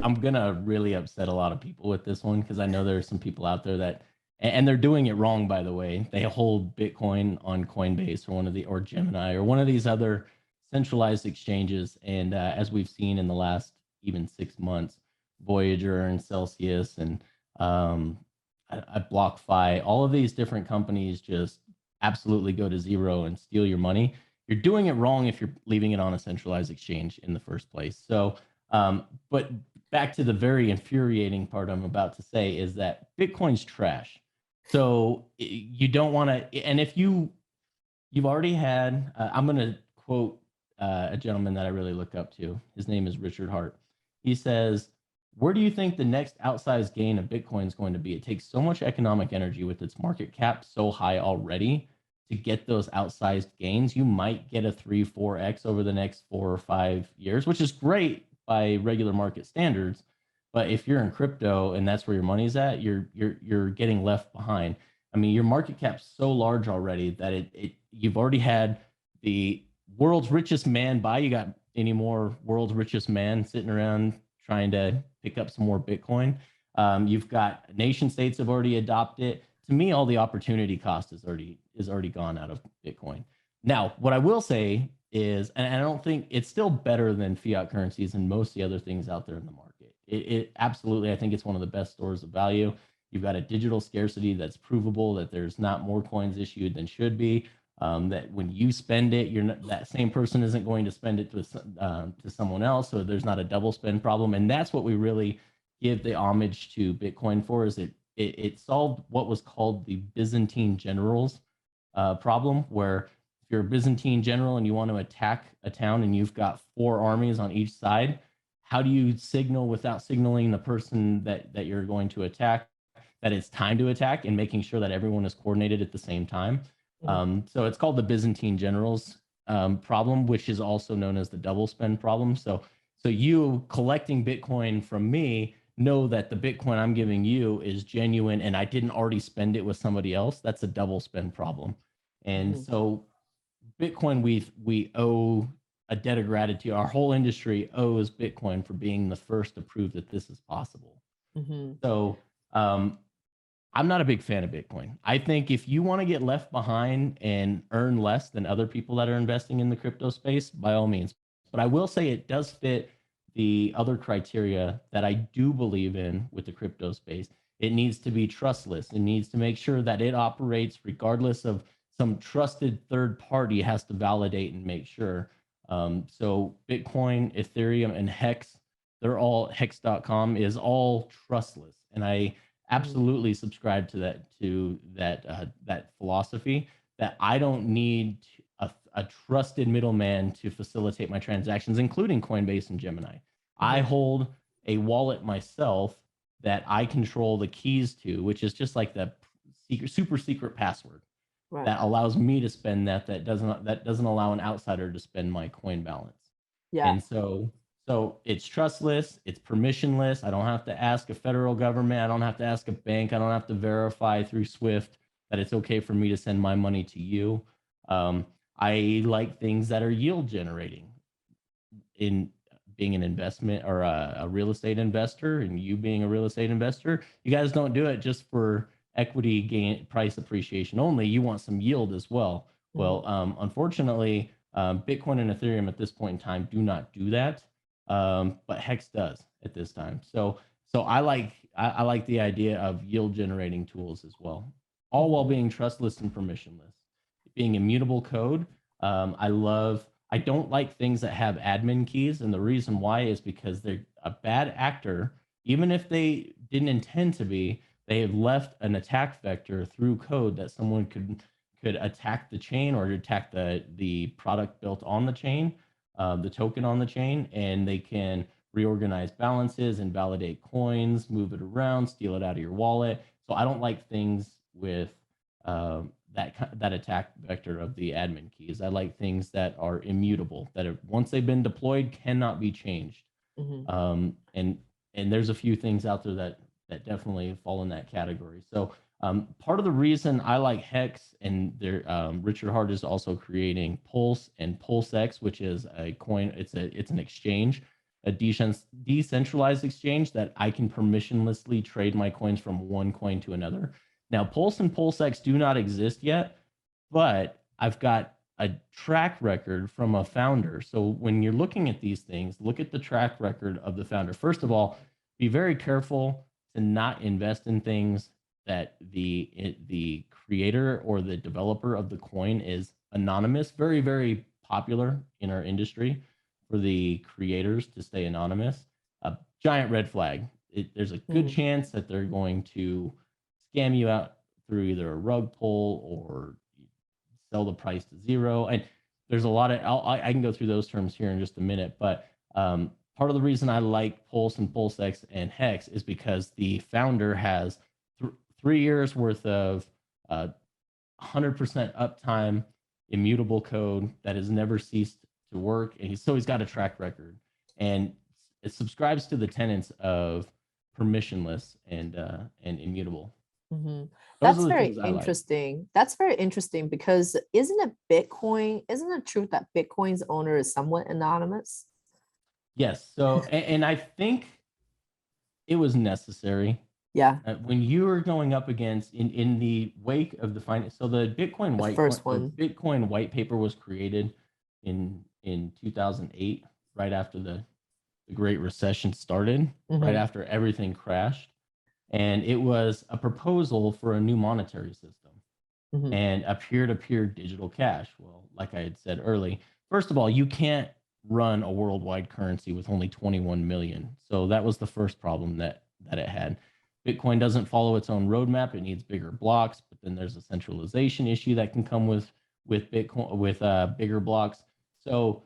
I'm gonna really upset a lot of people with this one because I know there are some people out there that, and they're doing it wrong, by the way. They hold Bitcoin on Coinbase or or Gemini or one of these other centralized exchanges. And as we've seen in the last even 6 months, Voyager and Celsius and um, BlockFi, all of these different companies just absolutely go to zero and steal your money. You're doing it wrong if you're leaving it on a centralized exchange in the first place. So, but back to the very infuriating part I'm about to say is that Bitcoin's trash. So you don't want to, and if you've already had, I'm going to quote a gentleman that I really look up to. His name is Richard Hart. He says, where do you think the next outsized gain of Bitcoin is going to be? It takes so much economic energy with its market cap so high already to get those outsized gains. You might get a 3-4x over the next 4 or 5 years, which is great by regular market standards. But if you're in crypto and that's where your money's at, you're getting left behind. I mean, your market cap's so large already that you've already had the world's richest man buy. You got any more world's richest man sitting around trying to pick up some more Bitcoin? You've got nation states have already adopted it. To me, all the opportunity cost is already gone out of Bitcoin. Now, what I will say is, and I don't think it's still better than fiat currencies and most of the other things out there in the market. It absolutely, I think it's one of the best stores of value. You've got a digital scarcity that's provable, that there's not more coins issued than should be. That when you spend it, that same person isn't going to spend it to someone else, so there's not a double spend problem. And that's what we really give the homage to Bitcoin for. Is it solved what was called the Byzantine generals problem, where if you're a Byzantine general and you want to attack a town and you've got 4 armies on each side, how do you signal without signaling the person that you're going to attack that it's time to attack, and making sure that everyone is coordinated at the same time? So it's called the Byzantine generals problem, which is also known as the double spend problem. So you collecting Bitcoin from me know that the Bitcoin I'm giving you is genuine and I didn't already spend it with somebody else. That's a double spend problem. And so Bitcoin, we owe a debt of gratitude. Our whole industry owes Bitcoin for being the first to prove that this is possible. So I'm not a big fan of Bitcoin. I think if you want to get left behind and earn less than other people that are investing in the crypto space, by all means. But I will say it does fit the other criteria that I do believe in with the crypto space. It needs to be trustless. It needs to make sure that it operates regardless of some trusted third party has to validate and make sure. So Bitcoin, Ethereum, and Hex, they're all Hex.com is all trustless. And I absolutely subscribe to that philosophy, that I don't need a trusted middleman to facilitate my transactions, including Coinbase and Gemini. I hold a wallet myself that I control the keys to, which is just like the super secret password that allows me to spend that doesn't allow an outsider to spend my coin balance. And so it's trustless, it's permissionless. I don't have to ask a federal government, I don't have to ask a bank, I don't have to verify through Swift that it's okay for me to send my money to you. I like things that are yield generating. In being an investment or a real estate investor, and you being a real estate investor, you guys don't do it just for equity gain, price appreciation only. You want some yield as well. Well, unfortunately, Bitcoin and Ethereum at this point in time do not do that, but Hex does at this time. So I like the idea of yield generating tools as well, all while being trustless and permissionless, being immutable code. I don't like things that have admin keys, and the reason why is because they're a bad actor. Even if they didn't intend to be, they have left an attack vector through code that someone could attack the chain or attack the product built on the chain, the token on the chain, and they can reorganize balances, invalidate coins, move it around, steal it out of your wallet. So I don't like things with that attack vector of the admin keys. I like things that are immutable, that are, once they've been deployed, cannot be changed. And there's a few things out there that definitely fall in that category. So part of the reason I like Hex, and Richard Hart is also creating Pulse and PulseX, which is a coin. It's an exchange a decentralized exchange that I can permissionlessly trade my coins from one coin to another. Now, Pulse and PulseX do not exist yet, but I've got a track record from a founder. So when you're looking at these things, look at the track record of the founder. First of all, be very careful to not invest in things that the creator or the developer of the coin is anonymous. Very, very popular in our industry for the creators to stay anonymous. A giant red flag. There's a good chance that they're going to scam you out through either a rug pull or sell the price to zero. And there's a lot of, I can go through those terms here in just a minute, but part of the reason I like Pulse and PulseX and Hex is because the founder has 3 years worth of 100% uptime, immutable code that has never ceased to work. And he's got a track record, and it subscribes to the tenets of permissionless and immutable. That's very interesting. That's very interesting because isn't it true that Bitcoin's owner is somewhat anonymous? Yes. So, and I think it was necessary. Yeah. When you were going up against in the wake of the finance, so the Bitcoin white paper was created in 2008, right after the Great Recession started, right after everything crashed. And it was a proposal for a new monetary system and a peer-to-peer digital cash. Well, like I had said early, first of all, you can't run a worldwide currency with only 21 million. So that was the first problem that it had. Bitcoin doesn't follow its own roadmap. It needs bigger blocks, but then there's a centralization issue that can come with Bitcoin with bigger blocks. So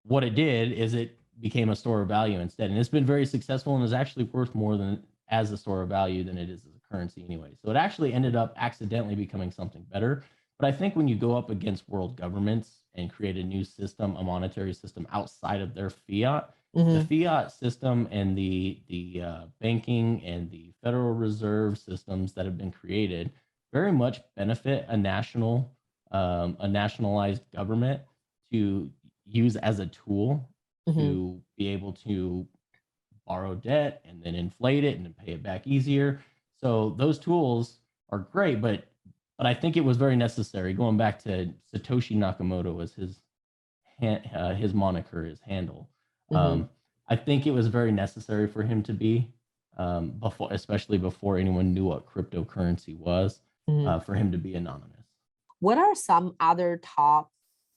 what it did is it became a store of value instead, and it's been very successful and is actually worth more than as a store of value than it is as a currency anyway. So it actually ended up accidentally becoming something better. But I think when you go up against world governments and create a new system, a monetary system outside of their fiat, the fiat system and the banking and the Federal Reserve systems that have been created very much benefit a nationalized government to use as a tool to be able to borrow debt and then inflate it and then pay it back easier. So those tools are great, but I think it was very necessary. Going back to Satoshi Nakamoto as his moniker, his handle. I think it was very necessary for him to be especially before anyone knew what cryptocurrency was, for him to be anonymous. What are some other top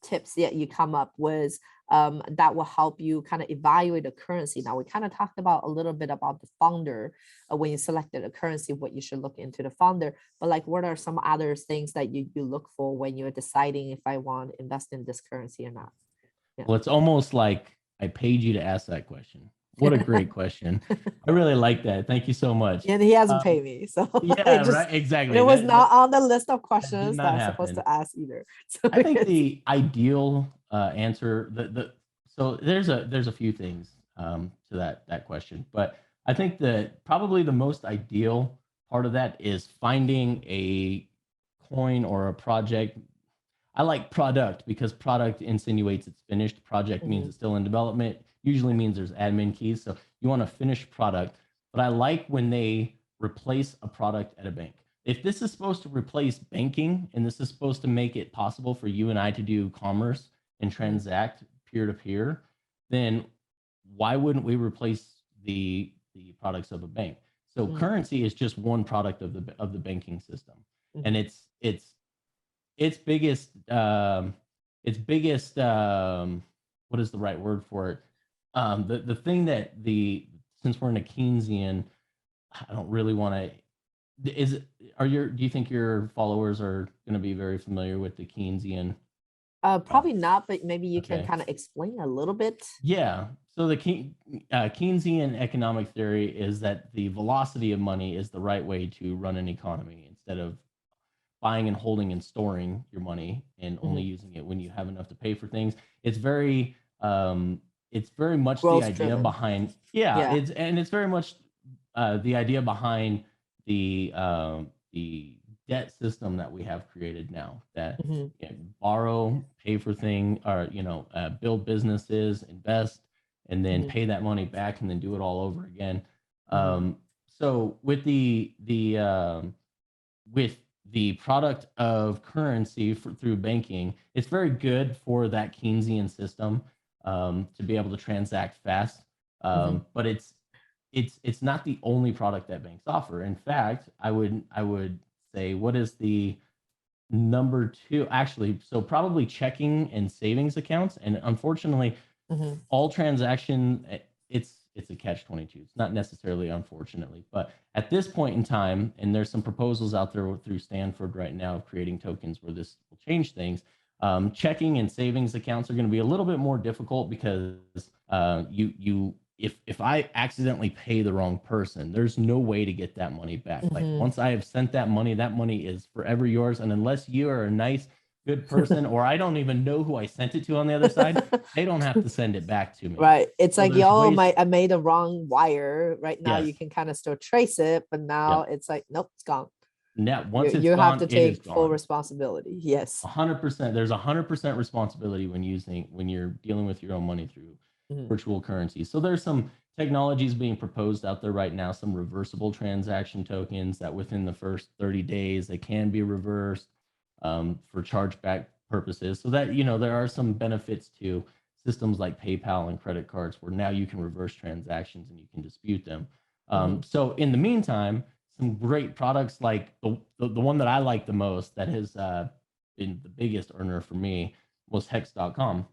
tips that you come up with that will help you kind of evaluate the currency? Now, we kind of talked about a little bit about the founder when you selected a currency, what you should look into the founder, but like, what are some other things that you look for when you're deciding if I want to invest in this currency or not? Yeah. Well, it's almost like I paid you to ask that question. What a great question. I really like that. Thank you so much. And he hasn't paid me. So yeah, right. Exactly. It was not on the list of questions that I'm supposed to ask either. So I think the ideal answer, so there's a few things to that question, but I think that probably the most ideal part of that is finding a coin or a project. I like product because product insinuates it's finished. Project means it's still in development. Usually means there's admin keys. So you want a finished product. But I like when they replace a product at a bank. If this is supposed to replace banking and this is supposed to make it possible for you and I to do commerce and transact peer-to-peer, then why wouldn't we replace the products of a bank? So currency is just one product of the banking system. And its biggest what is the right word for it? The thing that since we're in a Keynesian, I don't really want to. Do you think your followers are going to be very familiar with the Keynesian? Probably not, but maybe you can kind of explain a little bit. Yeah. So the Keynesian economic theory is that the velocity of money is the right way to run an economy instead of buying and holding and storing your money and only using it when you have enough to pay for things. It's very much the idea behind it's very much the idea behind the debt system that we have created now, that borrow, pay for things, or build businesses, invest, and then Mhm. pay that money back and then do it all over again. Mhm. So with the product of currency through banking, it's very good for that Keynesian system, to be able to transact fast. Mhm. But it's not the only product that banks offer. In fact, I would say, what is the number two? Actually, so probably checking and savings accounts. And unfortunately, Mhm. all transaction, it's a catch 22. It's not necessarily, unfortunately, but at this point in time, and there's some proposals out there through Stanford right now of creating tokens where this will change things. Checking and savings accounts are going to be a little bit more difficult because you if I accidentally pay the wrong person, there's no way to get that money back. Like, Mhm. once I have sent that money is forever yours, and unless you are a nice, good person, or I don't even know who I sent it to on the other side, they don't have to send it back to me. Right. It's So like, there's yo, ways. I made a wrong wire. Right now, you Yes. can kind of still trace it, but now Yep. it's like, nope, it's gone. Now, You once it's you have gone, to it is take full gone. responsibility. Yes. 100%. There's 100% responsibility when you're dealing with your own money through Mhm. virtual currency. So there's some technologies being proposed out there right now, some reversible transaction tokens that within the first 30 days they can be reversed, for chargeback purposes. So that, there are some benefits to systems like PayPal and credit cards where now you can reverse transactions and you can dispute them. Mhm. So in the meantime, some great products like the one that I like the most that has been the biggest earner for me was Hex.com.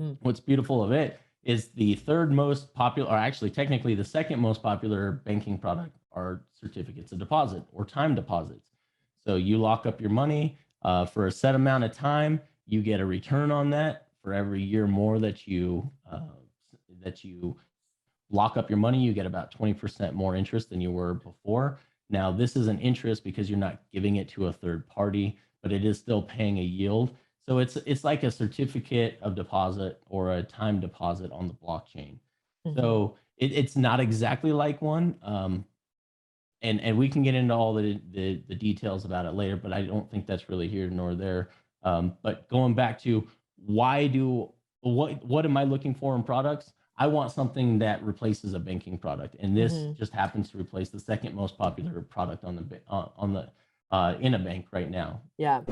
Mm. What's beautiful of it is the third most popular, or actually technically the second most popular banking product are certificates of deposit or time deposits. So you lock up your money for a set amount of time. You get a return on that for every year more that you lock up your money. You get about 20% more interest than you were before. Now, this is an interest because you're not giving it to a third party, but it is still paying a yield. So it's like a certificate of deposit or a time deposit on the blockchain. Mhm. So it's not exactly like one, and we can get into all the details about it later, but I don't think that's really here nor there. But going back to, why do what am I looking for in products? I want something that replaces a banking product, and this Mhm. just happens to replace the second most popular product on the in a bank right now. Yeah.